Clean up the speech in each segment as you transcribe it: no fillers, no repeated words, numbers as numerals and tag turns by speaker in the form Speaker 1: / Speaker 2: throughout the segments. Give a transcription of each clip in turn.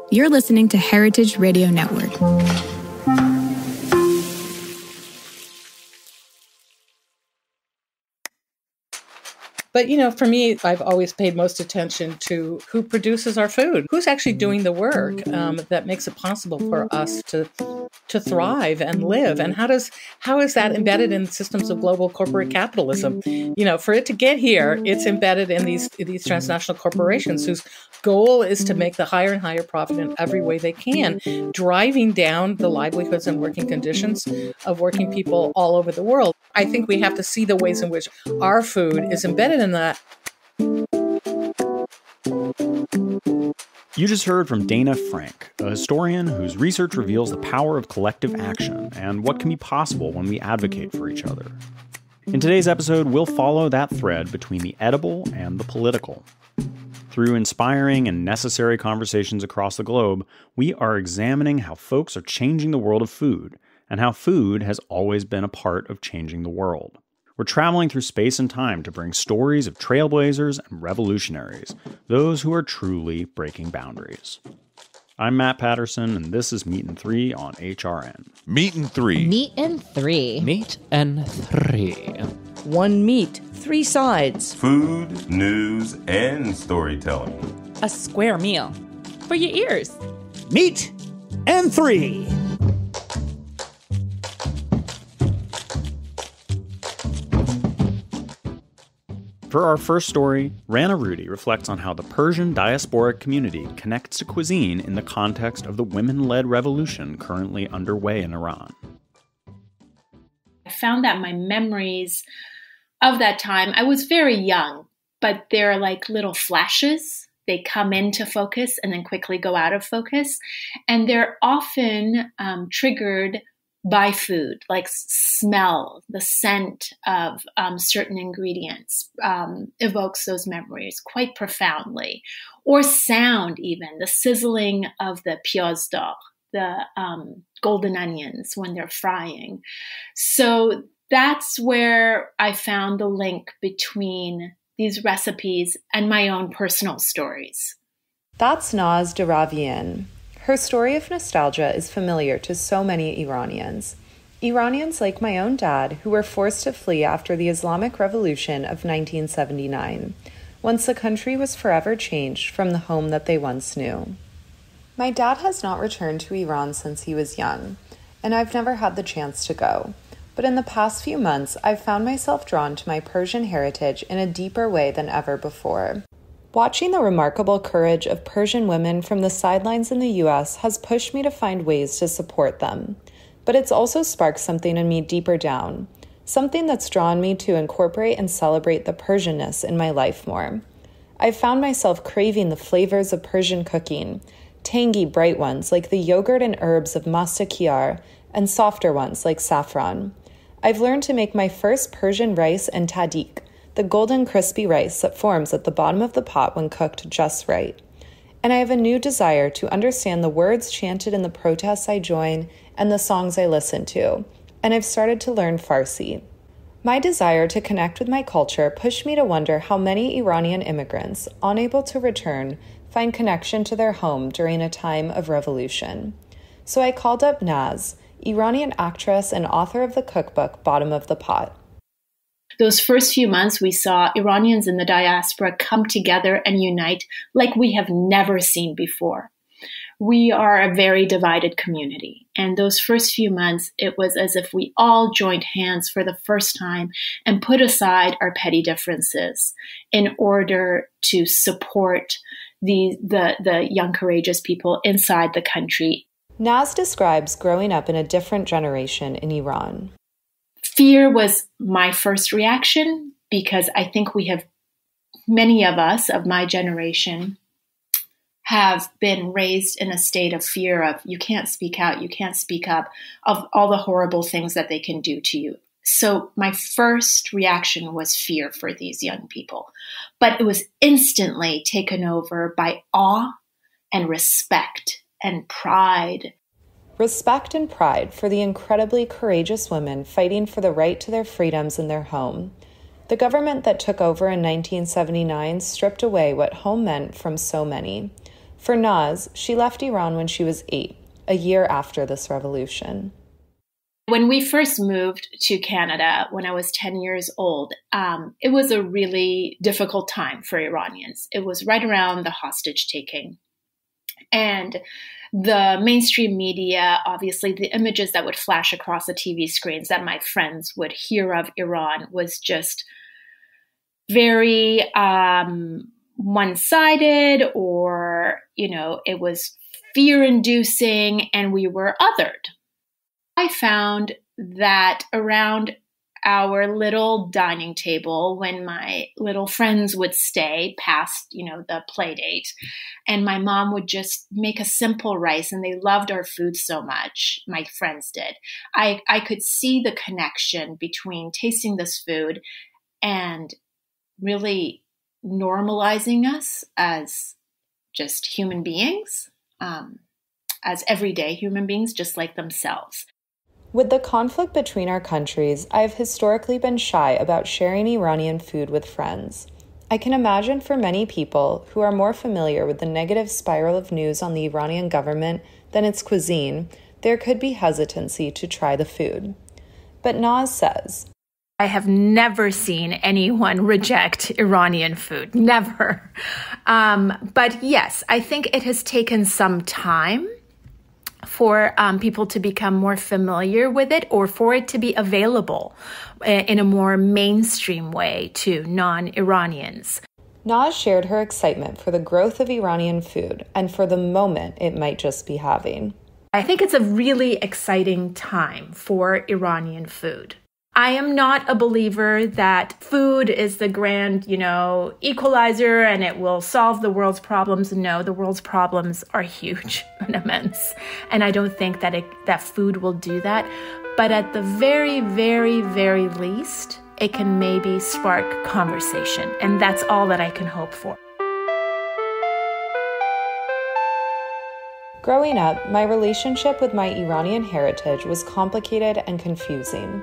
Speaker 1: You're listening to Heritage Radio Network.
Speaker 2: But, for me, I've always paid most attention to who produces our food, who's actually doing the work that makes it possible for us to thrive and live. And how is that embedded in systems of global corporate capitalism? For it to get here, it's embedded in these transnational corporations whose goal is to make the higher and higher profit in every way they can, driving down the livelihoods and working conditions of working people all over the world. I think we have to see the ways in which our food is embedded in that.
Speaker 3: You just heard from Dana Frank, a historian whose research reveals the power of collective action and what can be possible when we advocate for each other. In today's episode, we'll follow that thread between the edible and the political. Through inspiring and necessary conversations across the globe, we are examining how folks are changing the world of food, and how food has always been a part of changing the world. We're traveling through space and time to bring stories of trailblazers and revolutionaries, those who are truly breaking boundaries. I'm Matt Patterson, and this is Meat and Three on HRN.
Speaker 4: Meat and Three.
Speaker 5: Meat and Three.
Speaker 6: Meat and Three.
Speaker 7: One meat, three sides.
Speaker 8: Food, news, and storytelling.
Speaker 9: A square meal for your ears.
Speaker 10: Meat and Three.
Speaker 3: For our first story, Rana Rudy reflects on how the Persian diasporic community connects to cuisine in the context of the women-led revolution currently underway in Iran.
Speaker 11: I found that my memories of that time, I was very young, but they're like little flashes. They come into focus and then quickly go out of focus. And they're often triggered by food, like smell, the scent of certain ingredients evokes those memories quite profoundly. Or sound even, the sizzling of the pièce d'or, the golden onions when they're frying. So that's where I found the link between these recipes and my own personal stories.
Speaker 12: That's Naz Daravian. Her story of nostalgia is familiar to so many Iranians. Iranians like my own dad, who were forced to flee after the Islamic Revolution of 1979, once the country was forever changed from the home that they once knew. My dad has not returned to Iran since he was young, and I've never had the chance to go. But in the past few months, I've found myself drawn to my Persian heritage in a deeper way than ever before. Watching the remarkable courage of Persian women from the sidelines in the U.S. has pushed me to find ways to support them. But it's also sparked something in me deeper down, something that's drawn me to incorporate and celebrate the Persianness in my life more. I've found myself craving the flavors of Persian cooking, tangy, bright ones like the yogurt and herbs of mastakiyar, and softer ones like saffron. I've learned to make my first Persian rice and tadik, the golden crispy rice that forms at the bottom of the pot when cooked just right. And I have a new desire to understand the words chanted in the protests I join and the songs I listen to, and I've started to learn Farsi. My desire to connect with my culture pushed me to wonder how many Iranian immigrants, unable to return, find connection to their home during a time of revolution. So I called up Naz, Iranian actress and author of the cookbook Bottom of the Pot.
Speaker 11: Those first few months, we saw Iranians in the diaspora come together and unite like we have never seen before. We are a very divided community. And those first few months, it was as if we all joined hands for the first time and put aside our petty differences in order to support the young, courageous people inside the country.
Speaker 12: Naz describes growing up in a different generation in Iran.
Speaker 11: Fear was my first reaction because I think many of us of my generation have been raised in a state of fear of you can't speak out, you can't speak up, of all the horrible things that they can do to you. So my first reaction was fear for these young people, but it was instantly taken over by awe and respect and pride.
Speaker 12: Respect and pride for the incredibly courageous women fighting for the right to their freedoms in their home. The government that took over in 1979 stripped away what home meant from so many. For Naz, she left Iran when she was 8, a year after this revolution.
Speaker 11: When we first moved to Canada, when I was 10 years old, it was a really difficult time for Iranians. It was right around the hostage taking. And the mainstream media, obviously, the images that would flash across the TV screens that my friends would hear of Iran was just very one-sided, or, it was fear-inducing, and we were othered. I found that around our little dining table, when my little friends would stay past, the play date, and my mom would just make a simple rice, and they loved our food so much, my friends did. I could see the connection between tasting this food and really normalizing us as just human beings, as everyday human beings, just like themselves.
Speaker 12: With the conflict between our countries, I've historically been shy about sharing Iranian food with friends. I can imagine for many people who are more familiar with the negative spiral of news on the Iranian government than its cuisine, there could be hesitancy to try the food. But Naz says,
Speaker 4: I have never seen anyone reject Iranian food. Never. But yes, I think it has taken some time for people to become more familiar with it, or for it to be available in a more mainstream way to non-Iranians.
Speaker 12: Naz shared her excitement for the growth of Iranian food and for the moment it might just be having.
Speaker 4: I think it's a really exciting time for Iranian food. I am not a believer that food is the grand, equalizer and it will solve the world's problems. No, the world's problems are huge and immense. And I don't think that food will do that. But at the very, very, very least, it can maybe spark conversation. And that's all that I can hope for.
Speaker 12: Growing up, my relationship with my Iranian heritage was complicated and confusing.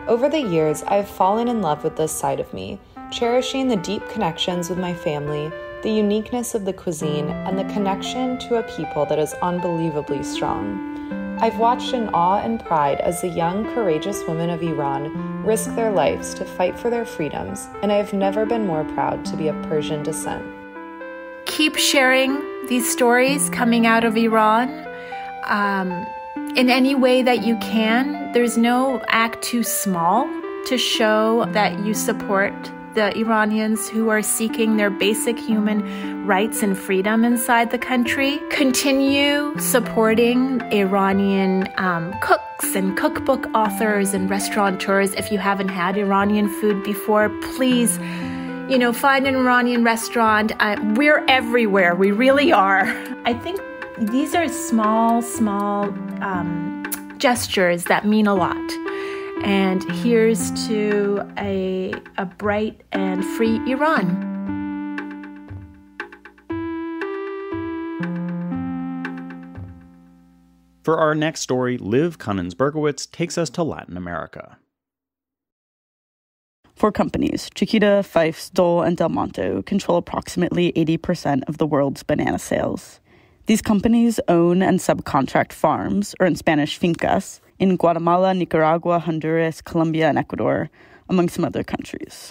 Speaker 12: Over the years, I have fallen in love with this side of me, cherishing the deep connections with my family, the uniqueness of the cuisine, and the connection to a people that is unbelievably strong. I've watched in awe and pride as the young, courageous women of Iran risk their lives to fight for their freedoms, and I have never been more proud to be of Persian descent.
Speaker 4: Keep sharing these stories coming out of Iran. In any way that you can. There's no act too small to show that you support the Iranians who are seeking their basic human rights and freedom inside the country. Continue supporting Iranian cooks and cookbook authors and restaurateurs. If you haven't had Iranian food before, please, find an Iranian restaurant. We're everywhere. We really are. I think these are small gestures that mean a lot. And here's to a bright and free Iran.
Speaker 3: For our next story, Liv Cunnins-Bergowitz takes us to Latin America.
Speaker 5: Four companies, Chiquita, Fifes, Dole, and Del Monte, control approximately 80% of the world's banana sales. These companies own and subcontract farms, or in Spanish, fincas, in Guatemala, Nicaragua, Honduras, Colombia, and Ecuador, among some other countries.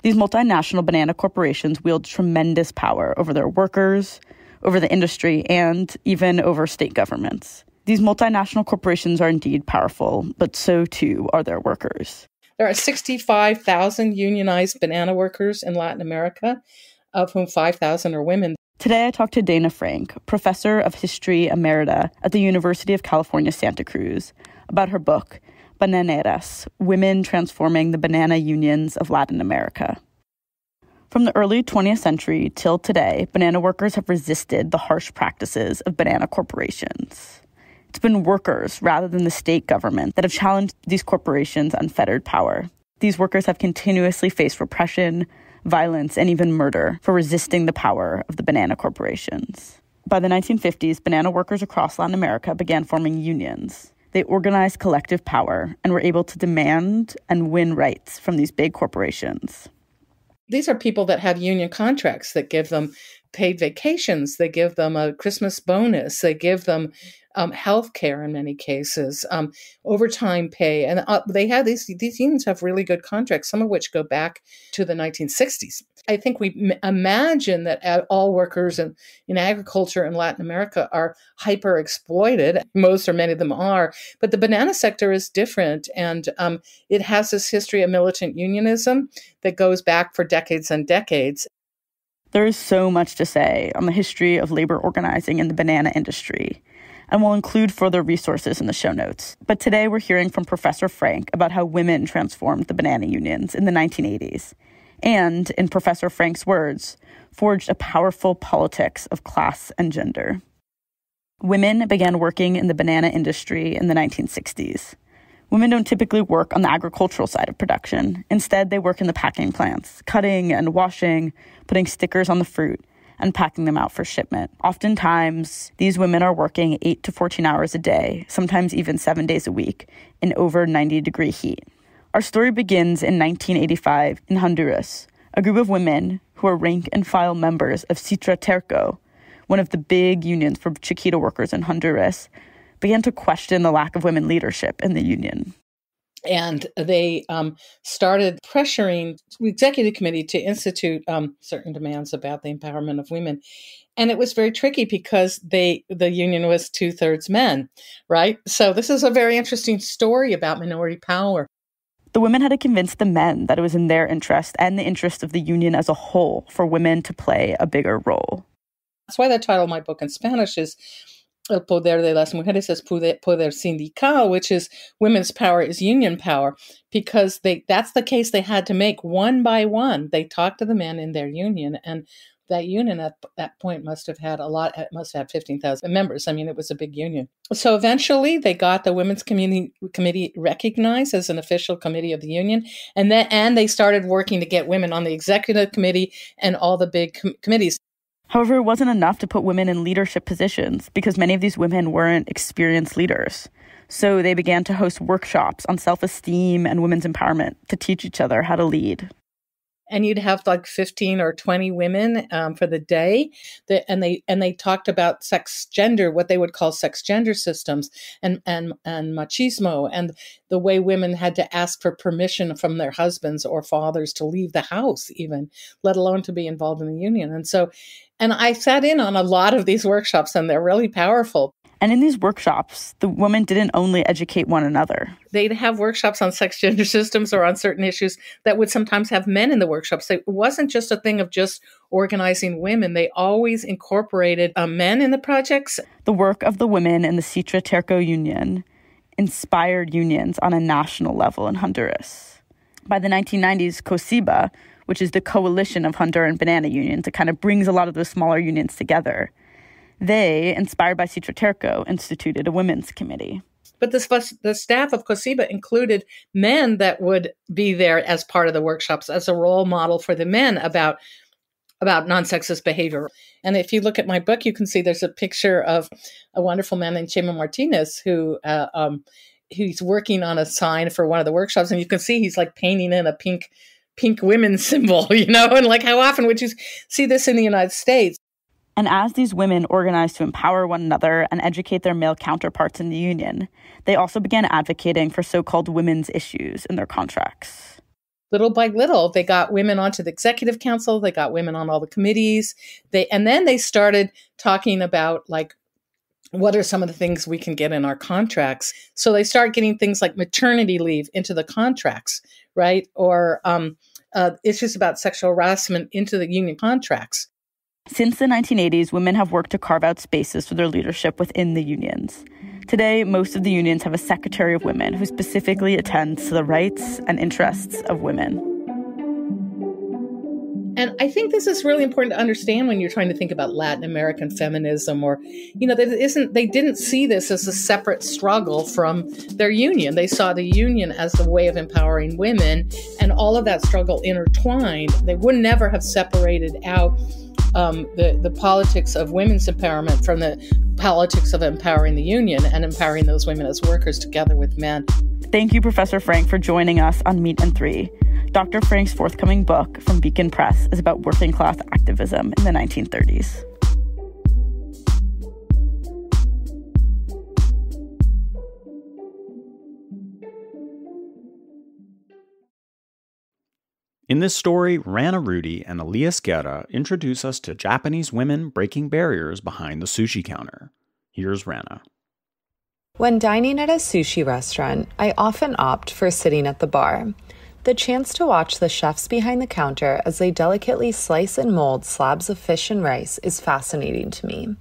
Speaker 5: These multinational banana corporations wield tremendous power over their workers, over the industry, and even over state governments. These multinational corporations are indeed powerful, but so too are their workers.
Speaker 2: There are 65,000 unionized banana workers in Latin America, of whom 5,000 are women.
Speaker 5: Today I talked to Dana Frank, professor of history emerita at the University of California, Santa Cruz, about her book, Bananeras, Women Transforming the Banana Unions of Latin America. From the early 20th century till today, banana workers have resisted the harsh practices of banana corporations. It's been workers, rather than the state government, that have challenged these corporations' unfettered power. These workers have continuously faced repression, violence, and even murder for resisting the power of the banana corporations. By the 1950s, banana workers across Latin America began forming unions. They organized collective power and were able to demand and win rights from these big corporations.
Speaker 2: These are people that have union contracts that give them paid vacations. They give them a Christmas bonus. They give them health care in many cases, overtime pay. And they have these unions have really good contracts, some of which go back to the 1960s. I think we imagine that all workers in agriculture in Latin America are hyper exploited. Most or many of them are. But the banana sector is different. And it has this history of militant unionism that goes back for decades and decades.
Speaker 5: There is so much to say on the history of labor organizing in the banana industry, and we'll include further resources in the show notes. But today we're hearing from Professor Frank about how women transformed the banana unions in the 1980s, and, in Professor Frank's words, forged a powerful politics of class and gender. Women began working in the banana industry in the 1960s. Women don't typically work on the agricultural side of production. Instead, they work in the packing plants, cutting and washing, putting stickers on the fruit, and packing them out for shipment. Oftentimes, these women are working 8 to 14 hours a day, sometimes even 7 days a week, in over 90-degree heat. Our story begins in 1985 in Honduras. A group of women who are rank-and-file members of Citra Terco, one of the big unions for Chiquita workers in Honduras, began to question the lack of women leadership in the union.
Speaker 2: And they started pressuring the executive committee to institute certain demands about the empowerment of women. And it was very tricky because the union was 2/3 men, right? So this is a very interesting story about minority power.
Speaker 5: The women had to convince the men that it was in their interest and the interest of the union as a whole for women to play a bigger role.
Speaker 2: That's why the title of my book in Spanish is El Poder de las Mujeres es Poder Sindical, which is women's power is union power, because that's the case they had to make one by one. They talked to the men in their union, and that union at that point must have had 15,000 members. I mean, it was a big union. So eventually they got the Women's Committee recognized as an official committee of the union, and they started working to get women on the executive committee and all the big committees.
Speaker 5: However, it wasn't enough to put women in leadership positions because many of these women weren't experienced leaders. So they began to host workshops on self-esteem and women's empowerment to teach each other how to lead.
Speaker 2: And you'd have like 15 or 20 women for the day. And they talked about gender, what they would call sex gender systems and machismo, and the way women had to ask for permission from their husbands or fathers to leave the house even, let alone to be involved in the union. And I sat in on a lot of these workshops, and they're really powerful.
Speaker 5: And in these workshops, the women didn't only educate one another.
Speaker 2: They'd have workshops on sex gender systems or on certain issues that would sometimes have men in the workshops. It wasn't just a thing of just organizing women. They always incorporated men in the projects.
Speaker 5: The work of the women in the Citra Terco Union inspired unions on a national level in Honduras. By the 1990s, COSIBA, which is the coalition of Honduran banana unions, it kind of brings a lot of those smaller unions together. They, inspired by Citra Terco, instituted a women's committee.
Speaker 2: But the staff of COSIBA included men that would be there as part of the workshops as a role model for the men about non-sexist behavior. And if you look at my book, you can see there's a picture of a wonderful man named Chema Martinez who he's working on a sign for one of the workshops, and you can see he's like painting in a pink women symbol, and like how often would you see this in the United States?
Speaker 5: And as these women organized to empower one another and educate their male counterparts in the union, they also began advocating for so-called women's issues in their contracts.
Speaker 2: Little by little, they got women onto the executive council, they got women on all the committees, and then they started talking about, like, what are some of the things we can get in our contracts? So they start getting things like maternity leave into the contracts, right? Or issues about sexual harassment into the union contracts.
Speaker 5: Since the 1980s, women have worked to carve out spaces for their leadership within the unions. Today, most of the unions have a secretary of women who specifically attends to the rights and interests of women.
Speaker 2: And I think this is really important to understand when you're trying to think about Latin American feminism, or, they didn't see this as a separate struggle from their union. They saw the union as the way of empowering women, and all of that struggle intertwined. They would never have separated out the politics of women's empowerment from the politics of empowering the union and empowering those women as workers together with men.
Speaker 5: Thank you, Professor Frank, for joining us on Meat and Three. Dr. Frank's forthcoming book from Beacon Press is about working-class activism in the 1930s.
Speaker 3: In this story, Rana Rudy and Elias Guerra introduce us to Japanese women breaking barriers behind the sushi counter. Here's Rana.
Speaker 12: When dining at a sushi restaurant, I often opt for sitting at the bar. The chance to watch the chefs behind the counter as they delicately slice and mold slabs of fish and rice is fascinating to me.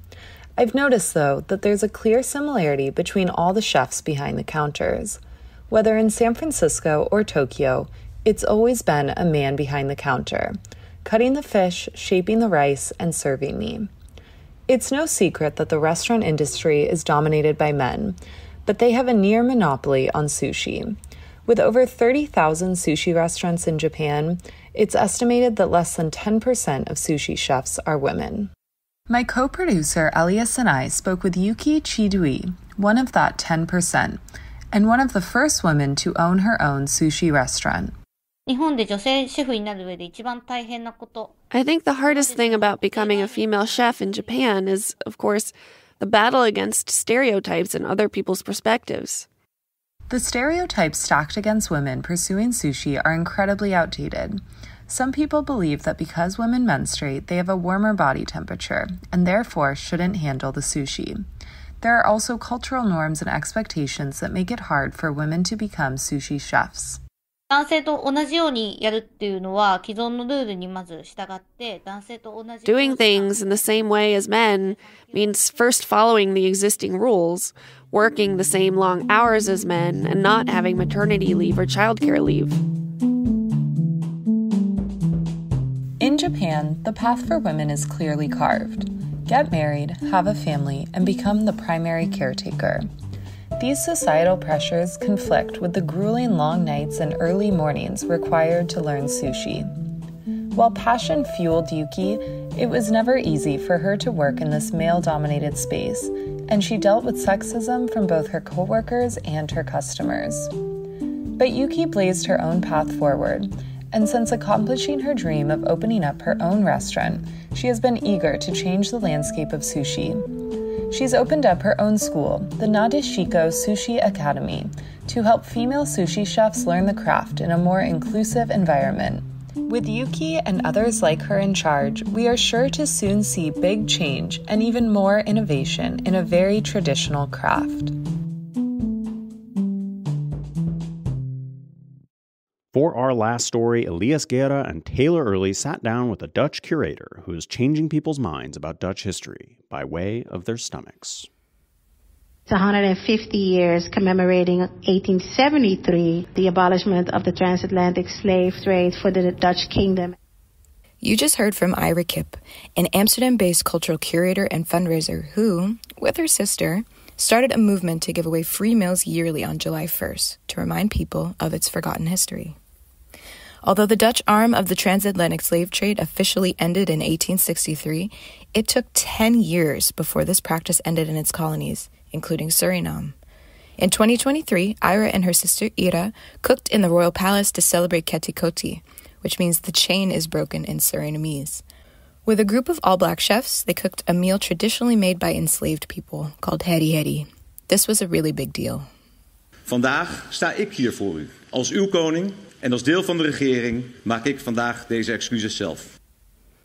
Speaker 12: I've noticed, though, that there's a clear similarity between all the chefs behind the counters. Whether in San Francisco or Tokyo, it's always been a man behind the counter, cutting the fish, shaping the rice, and serving me. It's no secret that the restaurant industry is dominated by men, but they have a near monopoly on sushi. With over 30,000 sushi restaurants in Japan, it's estimated that less than 10% of sushi chefs are women. My co-producer Elias and I spoke with Yuki Chidui, one of that 10%, and one of the first women to own her own sushi restaurant.
Speaker 13: I think the hardest thing about becoming a female chef in Japan is, of course, the battle against stereotypes and other people's perspectives.
Speaker 12: The stereotypes stacked against women pursuing sushi are incredibly outdated. Some people believe that because women menstruate, they have a warmer body temperature and therefore shouldn't handle the sushi. There are also cultural norms and expectations that make it hard for women to become sushi chefs.
Speaker 13: Doing things in the same way as men means first following the existing rules, working the same long hours as men, and not having maternity leave or childcare leave.
Speaker 12: In Japan, the path for women is clearly carved. Get married, have a family, and become the primary caretaker. These societal pressures conflict with the grueling long nights and early mornings required to learn sushi. While passion fueled Yuki, it was never easy for her to work in this male-dominated space, and she dealt with sexism from both her coworkers and her customers. But Yuki blazed her own path forward, and since accomplishing her dream of opening up her own restaurant, she has been eager to change the landscape of sushi. She's opened up her own school, the Nadeshiko Sushi Academy, to help female sushi chefs learn the craft in a more inclusive environment. With Yuki and others like her in charge, we are sure to soon see big change and even more innovation in a very traditional craft.
Speaker 3: For our last story, Elias Guerra and Taylor Early sat down with a Dutch curator who is changing people's minds about Dutch history by way of their stomachs.
Speaker 14: It's 150 years commemorating 1873, the abolishment of the transatlantic slave trade for the Dutch kingdom.
Speaker 15: You just heard from Ira Kipp, an Amsterdam-based cultural curator and fundraiser who, with her sister, started a movement to give away free meals yearly on July 1st to remind people of its forgotten history. Although the Dutch arm of the transatlantic slave trade officially ended in 1863, it took 10 years before this practice ended in its colonies, including Suriname. In 2023, Ira and her sister Ira cooked in the royal palace to celebrate Ketikoti, which means the chain is broken in Surinamese. With a group of all-black chefs, they cooked a meal traditionally made by enslaved people called heri heri. This was a really big deal.
Speaker 16: Vandaag sta ik hier voor u, als uw koning en als deel van de regering maak ik vandaag deze excuses zelf.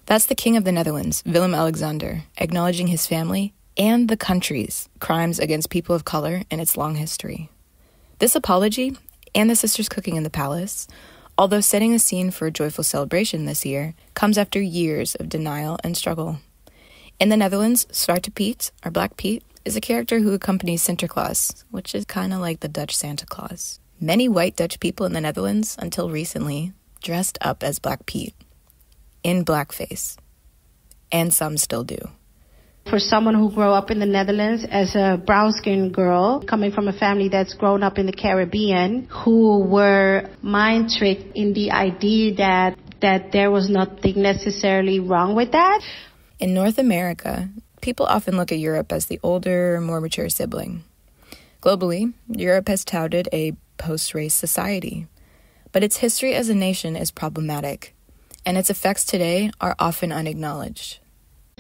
Speaker 15: That's the King of the Netherlands, Willem-Alexander, acknowledging his family and the country's crimes against people of color in its long history. This apology, and the sisters cooking in the palace, although setting the scene for a joyful celebration this year, comes after years of denial and struggle. In the Netherlands, Zwarte Piet, or Black Pete, is a character who accompanies Sinterklaas, which is kind of like the Dutch Santa Claus. Many white Dutch people in the Netherlands, until recently, dressed up as Black Pete, in blackface. And some still do.
Speaker 14: For someone who grew up in the Netherlands as a brown-skinned girl, coming from a family that's grown up in the Caribbean, who were mind-tricked in the idea that there was nothing necessarily wrong with that.
Speaker 15: In North America, people often look at Europe as the older, more mature sibling. Globally, Europe has touted a post-race society. But its history as a nation is problematic, and its effects today are often unacknowledged.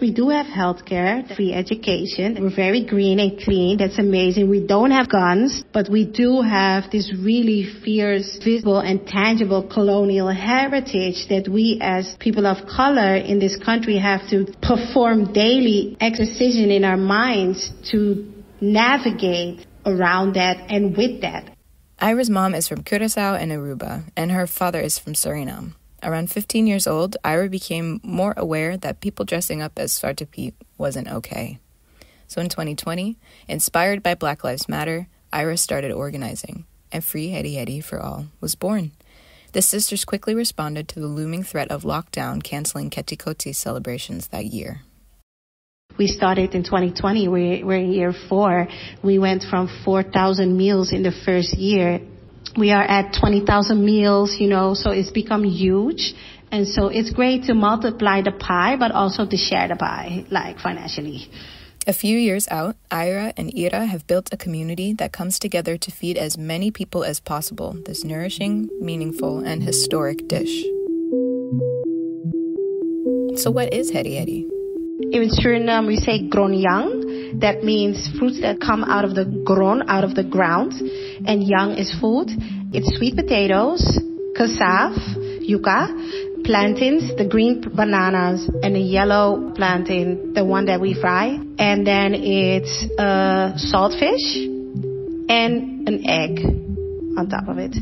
Speaker 14: We do have healthcare, free education. We're very green and clean. That's amazing. We don't have guns, but we do have this really fierce, visible and tangible colonial heritage that we as people of color in this country have to perform daily exercision in our minds to navigate around that and with that.
Speaker 15: Ira's mom is from Curaçao and Aruba, and her father is from Suriname. Around 15 years old, Ira became more aware that people dressing up as Zwarte Piet wasn't okay. So in 2020, inspired by Black Lives Matter, Ira started organizing, and Free Hedi Hedi for All was born. The sisters quickly responded to the looming threat of lockdown canceling Ketikoti celebrations that year.
Speaker 14: We started in 2020, we're in year 4. We went from 4,000 meals in the first year. We are at 20,000 meals, so it's become huge. And so it's great to multiply the pie, but also to share the pie, financially.
Speaker 15: A few years out, Ira and Ira have built a community that comes together to feed as many people as possible this nourishing, meaningful, and historic dish. So what is Hedi Hedi?
Speaker 14: In Suriname, we say gronjang. That means fruits that come out of the ground. And yang is food. It's sweet potatoes, cassave, yuca, plantains, the green bananas, and the yellow plantain, the one that we fry. And then it's saltfish and an egg on top of it.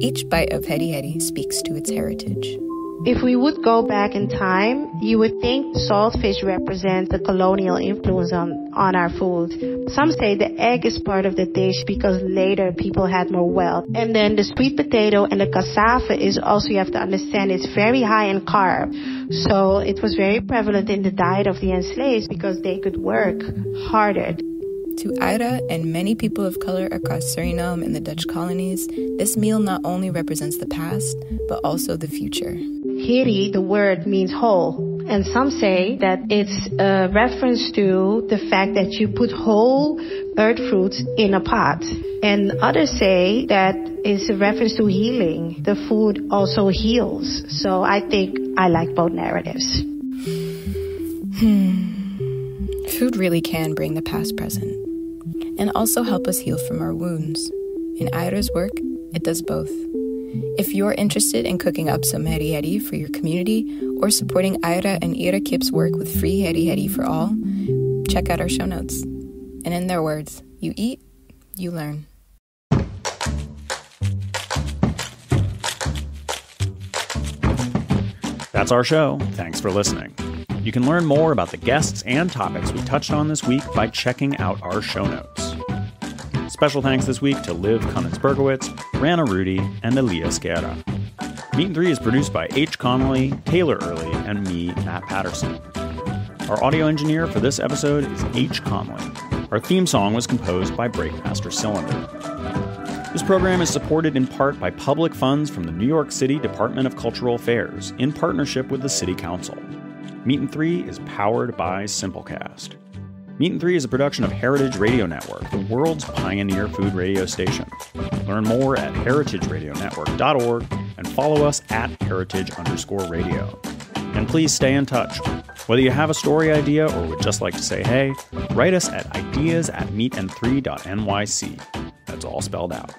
Speaker 15: Each bite of Hedi Hedi speaks to its heritage.
Speaker 14: If we would go back in time, you would think saltfish represents the colonial influence on our food. Some say the egg is part of the dish because later people had more wealth. And then the sweet potato and the cassava is also, you have to understand, it's very high in carb. So it was very prevalent in the diet of the enslaved because they could work harder.
Speaker 15: To Ira and many people of color across Suriname and the Dutch colonies, this meal not only represents the past, but also the future.
Speaker 14: Hedi, the word, means whole. And some say that it's a reference to the fact that you put whole earth fruits in a pot. And others say that it's a reference to healing. The food also heals. So I think I like both narratives.
Speaker 15: Food really can bring the past present and also help us heal from our wounds. In Ira's work, it does both. If you're interested in cooking up some Hedi Hedi for your community or supporting Ira and Ira Kip's work with Free Hedi Hedi for All, check out our show notes. And in their words, you eat, you learn.
Speaker 3: That's our show. Thanks for listening. You can learn more about the guests and topics we touched on this week by checking out our show notes. Special thanks this week to Liv Kunnitz-Bergowitz, Rana Rudy, and Aaliyah Sciarra. Meat and Three is produced by H. Connolly, Taylor Early, and me, Matt Patterson. Our audio engineer for this episode is H. Connolly. Our theme song was composed by Breakmaster Cylinder. This program is supported in part by public funds from the New York City Department of Cultural Affairs in partnership with the City Council. Meat and Three is powered by Simplecast. Meat and Three is a production of Heritage Radio Network, the world's pioneer food radio station. Learn more at heritageradionetwork.org and follow us at heritage_radio. And please stay in touch. Whether you have a story idea or would just like to say hey, write us at ideas@meetand3.nyc. That's all spelled out.